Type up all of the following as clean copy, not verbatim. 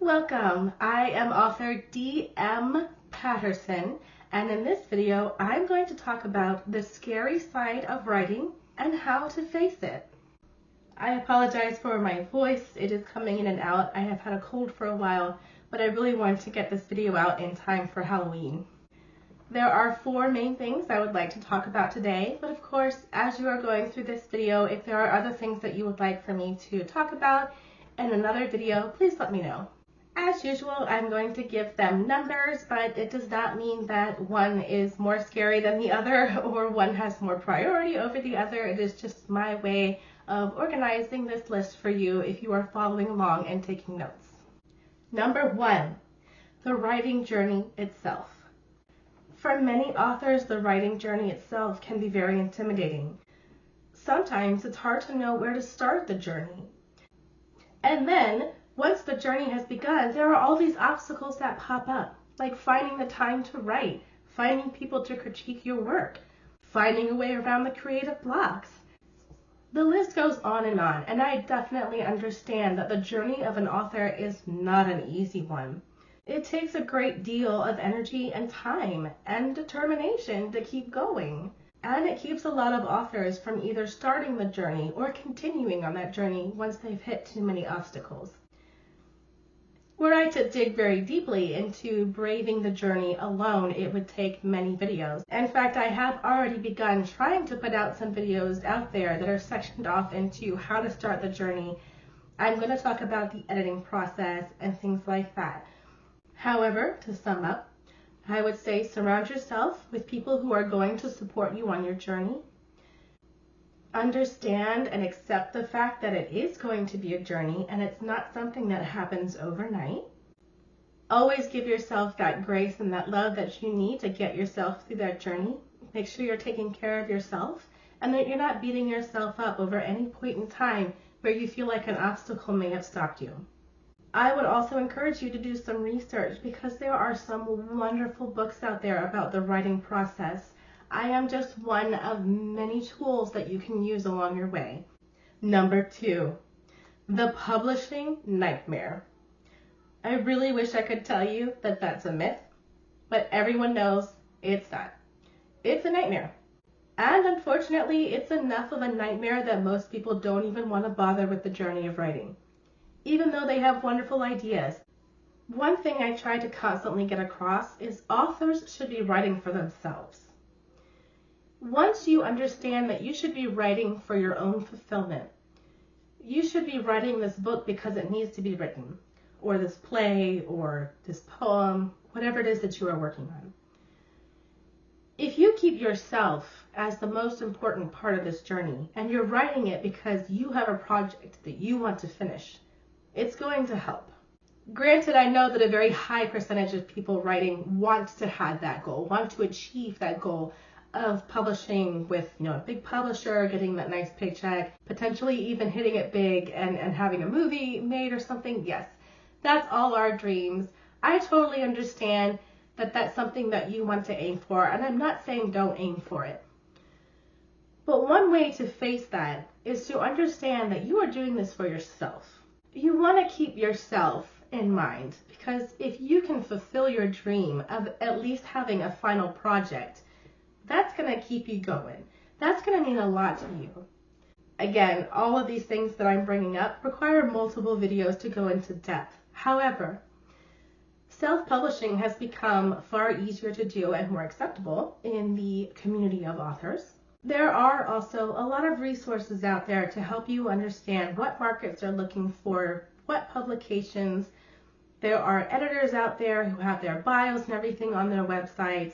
Welcome! I am author D.M. Patterson, and in this video I'm going to talk about the scary side of writing and how to face it. I apologize for my voice. It is coming in and out. I have had a cold for a while, but I really wanted to get this video out in time for Halloween. There are 4 main things I would like to talk about today, but of course, as you are going through this video, if there are other things that you would like for me to talk about in another video, please let me know. As usual, I'm going to give them numbers, but it does not mean that one is more scary than the other or one has more priority over the other. It is just my way of organizing this list for you if you are following along and taking notes. Number 1, the writing journey itself. For many authors, the writing journey itself can be very intimidating. Sometimes it's hard to know where to start the journey. And then, once the journey has begun, there are all these obstacles that pop up, like finding the time to write, finding people to critique your work, finding a way around the creative blocks. The list goes on, and I definitely understand that the journey of an author is not an easy one. It takes a great deal of energy and time and determination to keep going. And it keeps a lot of authors from either starting the journey or continuing on that journey once they've hit too many obstacles. Were I to dig very deeply into braving the journey alone, it would take many videos. In fact, I have already begun trying to put out some videos out there that are sectioned off into how to start the journey. I'm going to talk about the editing process and things like that. However, to sum up, I would say surround yourself with people who are going to support you on your journey. Understand and accept the fact that it is going to be a journey and it's not something that happens overnight. Always give yourself that grace and that love that you need to get yourself through that journey. Make sure you're taking care of yourself and that you're not beating yourself up over any point in time where you feel like an obstacle may have stopped you. I would also encourage you to do some research because there are some wonderful books out there about the writing process. I am just one of many tools that you can use along your way. Number 2, the publishing nightmare. I really wish I could tell you that that's a myth, but everyone knows it's not. It's a nightmare. And unfortunately, it's enough of a nightmare that most people don't even want to bother with the journey of writing, even though they have wonderful ideas. One thing I try to constantly get across is authors should be writing for themselves. Once you understand that you should be writing for your own fulfillment, you should be writing this book because it needs to be written, or this play, or this poem, whatever it is that you are working on. If you keep yourself as the most important part of this journey, and you're writing it because you have a project that you want to finish, it's going to help. Granted, I know that a very high percentage of people writing want to have that goal, want to achieve that goal of publishing with, a big publisher, getting that nice paycheck, potentially even hitting it big and having a movie made or something. Yes, that's all our dreams. I totally understand that that's something that you want to aim for, and I'm not saying don't aim for it. But one way to face that is to understand that you are doing this for yourself. You want to keep yourself in mind, because if you can fulfill your dream of at least having a final project, that's going to keep you going. That's going to mean a lot to you. Again, all of these things that I'm bringing up require multiple videos to go into depth. However, self-publishing has become far easier to do and more acceptable in the community of authors. There are also a lot of resources out there to help you understand what markets are looking for, what publications. There are editors out there who have their bios and everything on their websites.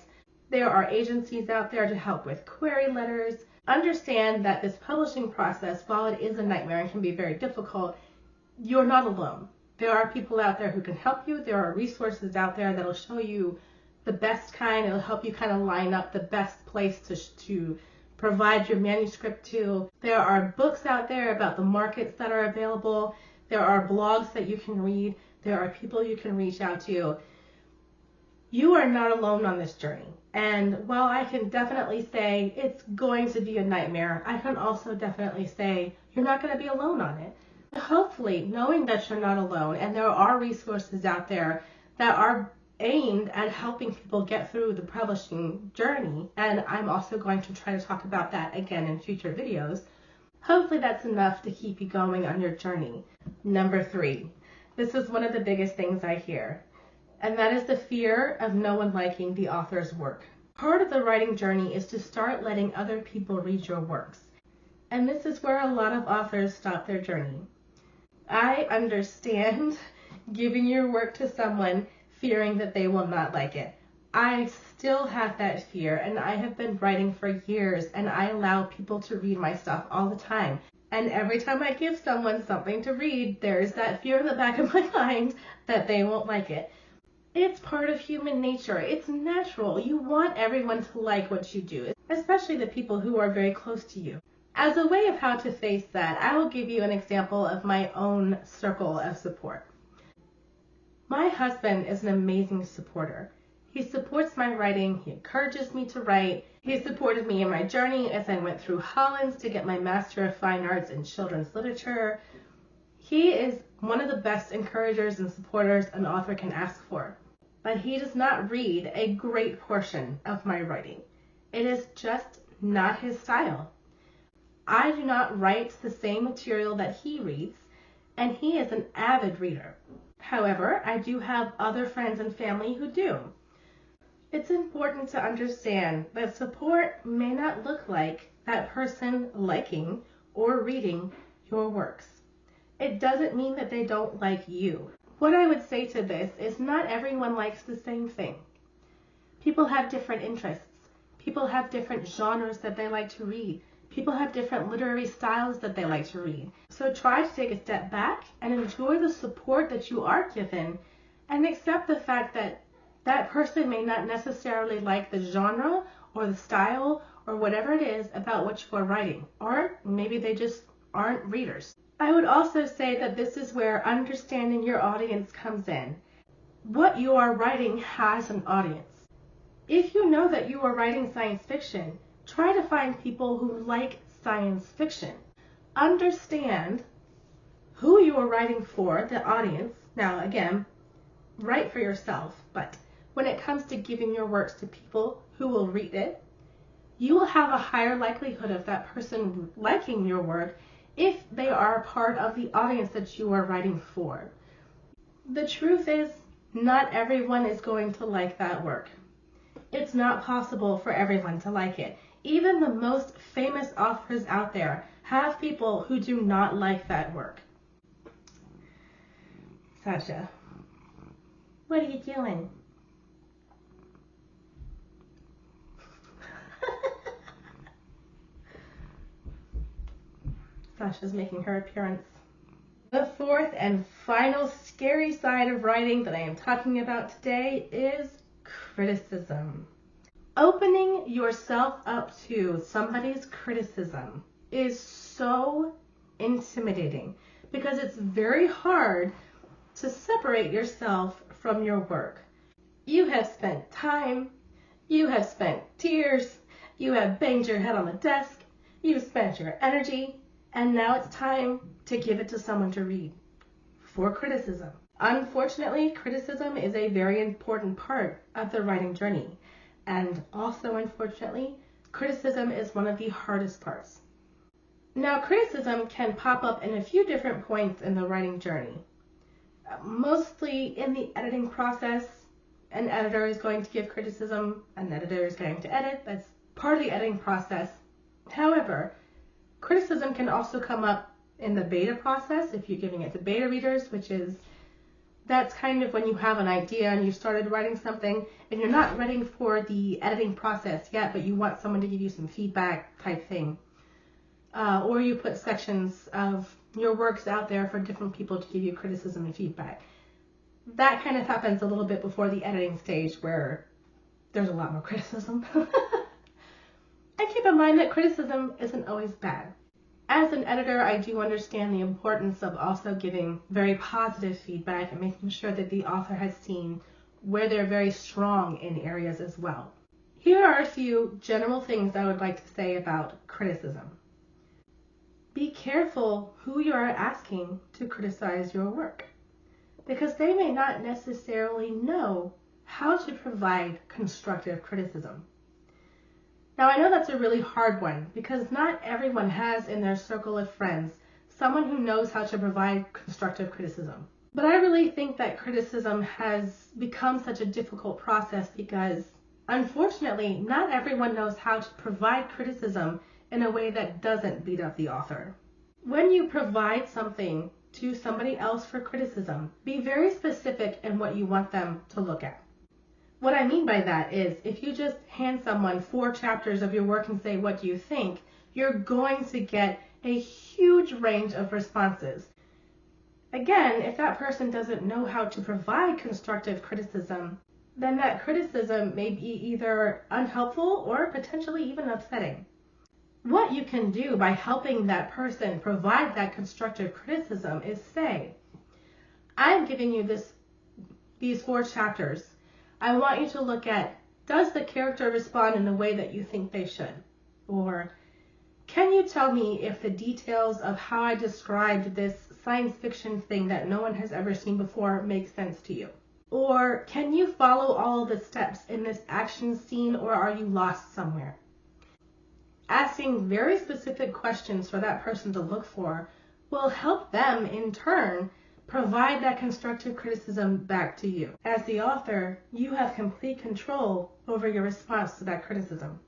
There are agencies out there to help with query letters. Understand that this publishing process, while it is a nightmare and can be very difficult, you're not alone. There are people out there who can help you. There are resources out there that will show you the best kind. It'll help you kind of line up the best place to provide your manuscript to. There are books out there about the markets that are available. There are blogs that you can read. There are people you can reach out to. You are not alone on this journey. And while I can definitely say it's going to be a nightmare, I can also definitely say you're not going to be alone on it. Hopefully, knowing that you're not alone and there are resources out there that are aimed at helping people get through the publishing journey, and I'm also going to try to talk about that again in future videos, hopefully that's enough to keep you going on your journey. Number 3. This is one of the biggest things I hear, and that is the fear of no one liking the author's work. Part of the writing journey is to start letting other people read your works, and this is where a lot of authors stop their journey. I understand giving your work to someone fearing that they will not like it. I still have that fear, and I have been writing for years, and I allow people to read my stuff all the time. And every time I give someone something to read, there's that fear in the back of my mind that they won't like it. It's part of human nature. It's natural. You want everyone to like what you do, especially the people who are very close to you. As a way of how to face that, I will give you an example of my own circle of support. My husband is an amazing supporter. He supports my writing. He encourages me to write. He supported me in my journey as I went through Hollins to get my Master of Fine Arts in Children's Literature. He is one of the best encouragers and supporters an author can ask for. But he does not read a great portion of my writing. It is just not his style. I do not write the same material that he reads, and he is an avid reader. However, I do have other friends and family who do. It's important to understand that support may not look like that person liking or reading your works. It doesn't mean that they don't like you. What I would say to this is not everyone likes the same thing. People have different interests. People have different genres that they like to read. People have different literary styles that they like to read. So try to take a step back and enjoy the support that you are given, and accept the fact that that person may not necessarily like the genre or the style or whatever it is about what you are writing, or maybe they just aren't readers. I would also say that this is where understanding your audience comes in. What you are writing has an audience. If you know that you are writing science fiction, try to find people who like science fiction. Understand who you are writing for, the audience. Now, again, write for yourself, but when it comes to giving your works to people who will read it, you will have a higher likelihood of that person liking your work if they are a part of the audience that you are writing for. The truth is, not everyone is going to like that work. It's not possible for everyone to like it. Even the most famous authors out there have people who do not like that work. Sasha, what are you doing? Sasha's making her appearance. The fourth and final scary side of writing that I am talking about today is criticism. Opening yourself up to somebody's criticism is so intimidating because it's very hard to separate yourself from your work. You have spent time, you have spent tears, you have banged your head on the desk, you've spent your energy, and now it's time to give it to someone to read for criticism. Unfortunately, criticism is a very important part of the writing journey. And also, unfortunately, criticism is one of the hardest parts. Now, criticism can pop up in a few different points in the writing journey. Mostly in the editing process, an editor is going to give criticism, an editor is going to edit. That's part of the editing process. However, criticism can also come up in the beta process if you're giving it to beta readers, that's kind of when you have an idea and you started writing something and you're not ready for the editing process yet, but you want someone to give you some feedback type thing. Or you put sections of your works out there for different people to give you criticism and feedback. That kind of happens a little bit before the editing stage where there's a lot more criticism. And keep in mind that criticism isn't always bad. As an editor, I do understand the importance of also giving very positive feedback and making sure that the author has seen where they're very strong in areas as well. Here are a few general things I would like to say about criticism. be careful who you are asking to criticize your work, because they may not necessarily know how to provide constructive criticism. Now, I know that's a really hard one because not everyone has in their circle of friends someone who knows how to provide constructive criticism. But I really think that criticism has become such a difficult process because, unfortunately, not everyone knows how to provide criticism in a way that doesn't beat up the author. When you provide something to somebody else for criticism, be very specific in what you want them to look at. What I mean by that is if you just hand someone 4 chapters of your work and say, what do you think? You're going to get a huge range of responses. Again, if that person doesn't know how to provide constructive criticism, then that criticism may be either unhelpful or potentially even upsetting. What you can do by helping that person provide that constructive criticism is say, I'm giving you these 4 chapters. I want you to look at, does the character respond in the way that you think they should? Or, can you tell me if the details of how I described this science fiction thing that no one has ever seen before makes sense to you? Or, can you follow all the steps in this action scene, or are you lost somewhere? Asking very specific questions for that person to look for will help them, in turn, provide that constructive criticism back to you. As the author, you have complete control over your response to that criticism.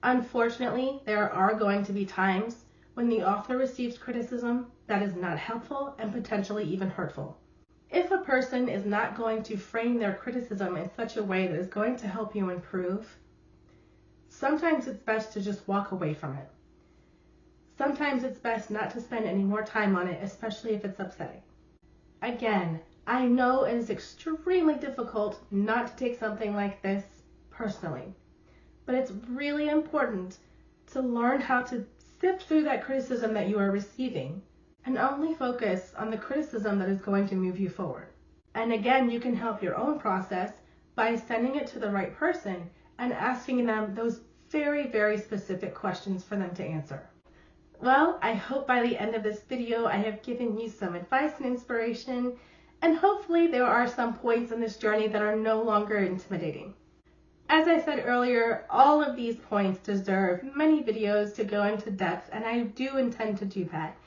Unfortunately, there are going to be times when the author receives criticism that is not helpful and potentially even hurtful. If a person is not going to frame their criticism in such a way that is going to help you improve, sometimes it's best to just walk away from it. Sometimes it's best not to spend any more time on it, especially if it's upsetting. Again, I know it is extremely difficult not to take something like this personally, but it's really important to learn how to sift through that criticism that you are receiving and only focus on the criticism that is going to move you forward. And again, you can help your own process by sending it to the right person and asking them those very, very specific questions for them to answer. Well, I hope by the end of this video I have given you some advice and inspiration, and hopefully there are some points in this journey that are no longer intimidating. As I said earlier, all of these points deserve many videos to go into depth, and I do intend to do that.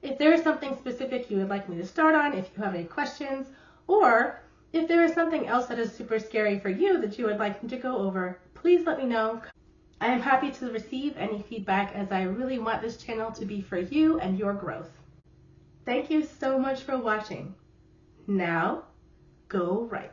If there is something specific you would like me to start on, if you have any questions, or if there is something else that is super scary for you that you would like me to go over, please let me know. I am happy to receive any feedback as I really want this channel to be for you and your growth. Thank you so much for watching. Now, go write.